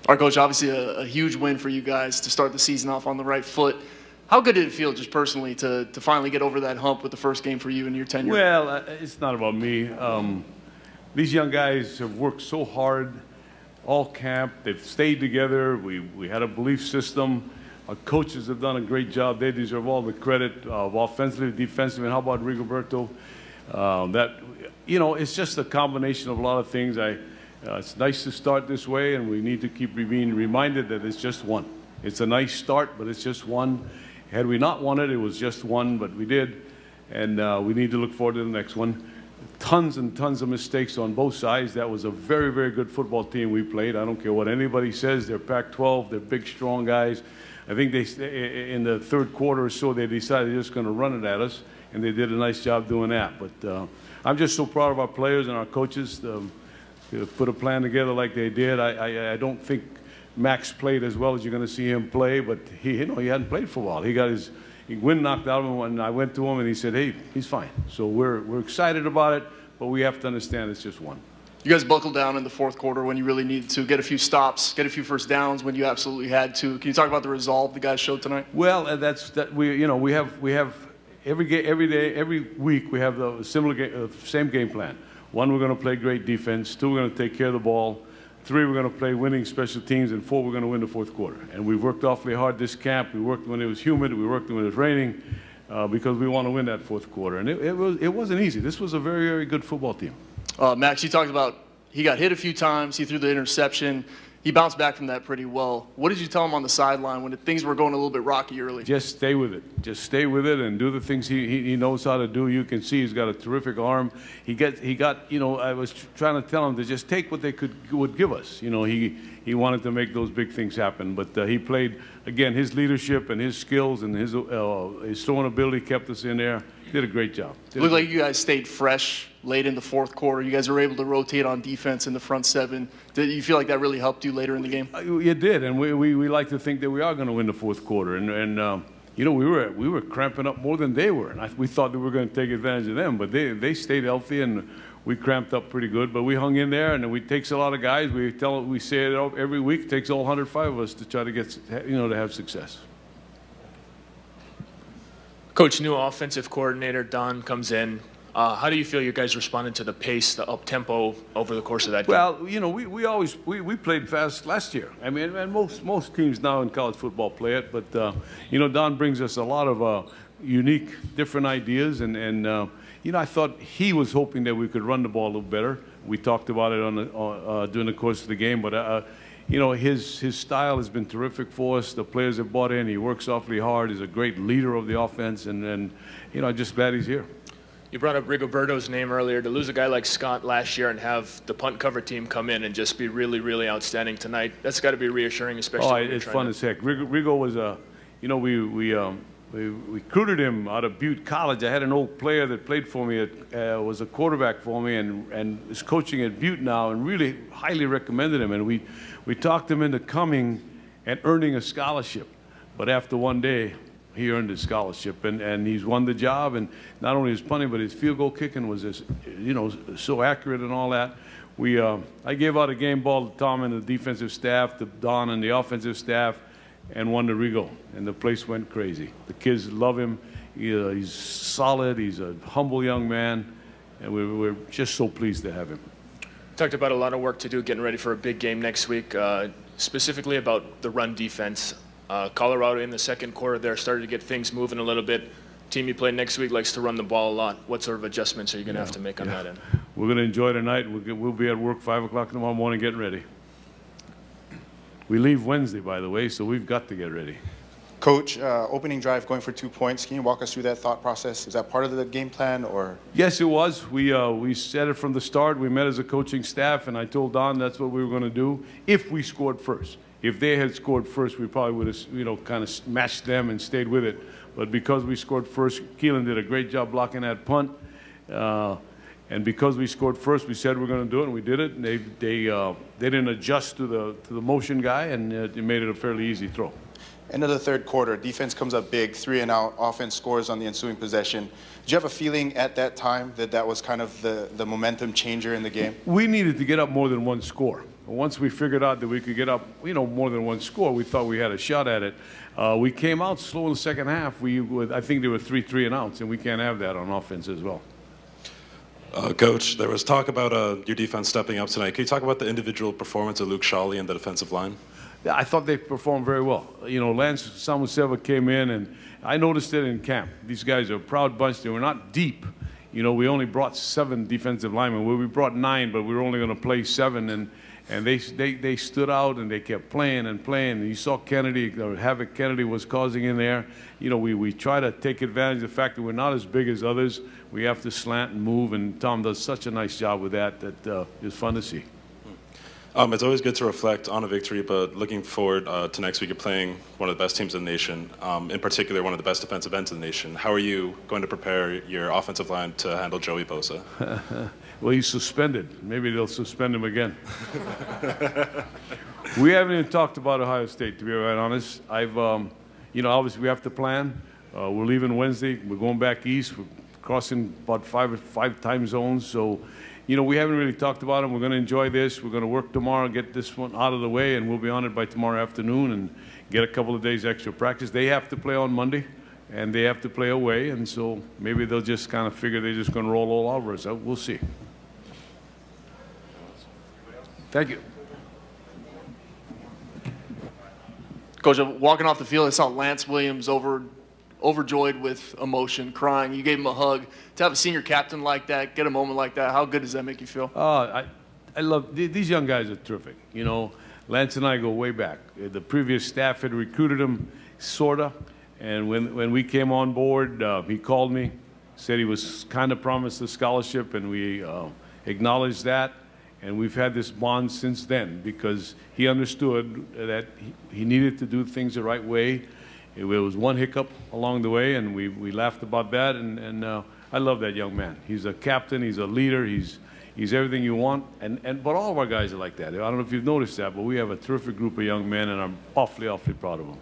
All right, Coach, obviously a huge win for you guys to start the season off on the right foot. How good did it feel just personally to finally get over that hump with the first game for you in your tenure? Well, it's not about me. These young guys have worked so hard all camp. They've stayed together. We had a belief system. Our coaches have done a great job. They deserve all the credit of offensively, defensively. And how about Rigoberto? It's just a combination of a lot of things. It's nice to start this way, and we need to keep being reminded that it's just one. It's a nice start, but it's just one. Had we not won it, it was just one, but we did, and we need to look forward to the next one. Tons and tons of mistakes on both sides. That was a very, very good football team we played. I don't care what anybody says. They're Pac-12. They're big, strong guys. I think in the third quarter or so, they decided they're just going to run it at us, and they did a nice job doing that. But I'm just so proud of our players and our coaches to put a plan together like they did. I don't think Max played as well as you're going to see him play, but he hadn't played for a while. He got his wind knocked out of him, and I went to him, and he said, hey, he's fine. So we're excited about it, but we have to understand it's just one. You guys buckled down in the fourth quarter when you really needed to, get a few stops, get a few first downs when you absolutely had to. Can you talk about the resolve the guys showed tonight? Well, we have every week we have the same game plan. One, we're going to play great defense. Two, we're going to take care of the ball. Three, we're going to play winning special teams. And four, we're going to win the fourth quarter. And we've worked awfully hard this camp. We worked when it was humid. We worked when it was raining because we want to win that fourth quarter. And it wasn't easy. This was a very, very good football team. Max, you talked about he got hit a few times. He threw the interception. He bounced back from that pretty well. What did you tell him on the sideline when things were going a little bit rocky early? Just stay with it. Just stay with it and do the things he knows how to do. You can see he's got a terrific arm. He got. I was trying to tell him to just take what they would give us. He wanted to make those big things happen. But he played, again, his leadership and his skills and his throwing ability kept us in there. He did a great job. It looked like you guys stayed fresh late in the fourth quarter. You guys were able to rotate on defense in the front seven. Did you feel like that really helped you later in the game? It did, and we like to think that we are going to win the fourth quarter. And we were cramping up more than they were, and we thought that we were going to take advantage of them. But they stayed healthy, and we cramped up pretty good. But we hung in there, and it takes a lot of guys. We say it every week. It takes all 105 of us to try to get to have success. Coach, new offensive coordinator Don comes in. How do you feel you guys responded to the pace, the up-tempo over the course of that game? Well, we played fast last year. I mean, and most teams now in college football play it. But, Don brings us a lot of unique, different ideas. And I thought he was hoping that we could run the ball a little better. We talked about it during the course of the game. But, his style has been terrific for us. The players have bought in. He works awfully hard. He's a great leader of the offense. And I'm just glad he's here. You brought up Rigoberto's name earlier. To lose a guy like Scott last year and have the punt cover team come in and just be really, really outstanding tonight, that's got to be reassuring, especially when it's fun as heck. Rigo was we recruited him out of Butte College. I had an old player that played for me, was a quarterback for me, and is coaching at Butte now, and really highly recommended him. And we talked him into coming and earning a scholarship. But after one day, he earned his scholarship, and he's won the job. And not only his punting, but his field goal kicking was just, so accurate and all that. I gave out a game ball to Tom and the defensive staff, to Don and the offensive staff, and one to Rigo, and the place went crazy. The kids love him. He's solid. He's a humble young man, and we're just so pleased to have him. Talked about a lot of work to do getting ready for a big game next week, specifically about the run defense. Colorado in the second quarter there started to get things moving a little bit. Team you play next week likes to run the ball a lot. What sort of adjustments are you going to have to make on that end? We're going to enjoy tonight. We'll be at work 5 o'clock tomorrow morning getting ready. We leave Wednesday, by the way, so we've got to get ready. Coach, opening drive going for 2 points. Can you walk us through that thought process? Is that part of the game plan, or? Yes, it was. We said it from the start. We met as a coaching staff, and I told Don that's what we were going to do if we scored first. If they had scored first, we probably would have, kind of matched them and stayed with it. But because we scored first, Keelan did a great job blocking that punt. And because we scored first, we said we're going to do it, and we did it. And they didn't adjust to the motion guy, and it made it a fairly easy throw. End of the third quarter, defense comes up big, 3 and out, offense scores on the ensuing possession. Did you have a feeling at that time that was kind of the momentum changer in the game? We needed to get up more than one score. once we figured out that we could get up, more than one score, we thought we had a shot at it. We came out slow in the second half. I think there were 3 and outs, and we can't have that on offense as well. Coach, there was talk about your defense stepping up tonight. Can you talk about the individual performance of Luke Chow and the defensive line? I thought they performed very well. Lance Samuseva came in, and I noticed it in camp. These guys are a proud bunch. They were not deep. We only brought 7 defensive linemen. Well, we brought 9, but we were only going to play 7, and they stood out, and they kept playing and playing. And you saw Kennedy, the havoc Kennedy was causing in there. We try to take advantage of the fact that we're not as big as others. We have to slant and move, and Tom does such a nice job with that it's fun to see. It's always good to reflect on a victory, but looking forward to next week, you're playing one of the best teams in the nation, in particular one of the best defensive ends in the nation. How are you going to prepare your offensive line to handle Joey Bosa? Well, he's suspended. Maybe they'll suspend him again. We haven't even talked about Ohio State, to be right honest. Obviously we have to plan. We're leaving Wednesday. We're going back east. We're crossing about five time zones. So, we haven't really talked about them. We're going to enjoy this. We're going to work tomorrow, get this one out of the way, and we'll be on it by tomorrow afternoon and get a couple of days extra practice. They have to play on Monday, and they have to play away, and so maybe they'll just kind of figure they're just going to roll all over us. We'll see. Thank you. Coach, walking off the field, I saw Lance Williams overjoyed with emotion, crying. You gave him a hug. To have a senior captain like that, get a moment like that, how good does that make you feel? I love these young guys are terrific. Lance and I go way back. The previous staff had recruited him, sorta, and when we came on board, he called me, said he was kind of promised a scholarship, and we acknowledged that. And we've had this bond since then because he understood that he needed to do things the right way. It was one hiccup along the way, and we laughed about that. And I love that young man. He's a captain. He's a leader. He's everything you want. But all of our guys are like that. I don't know if you've noticed that, but we have a terrific group of young men, and I'm awfully, awfully proud of them.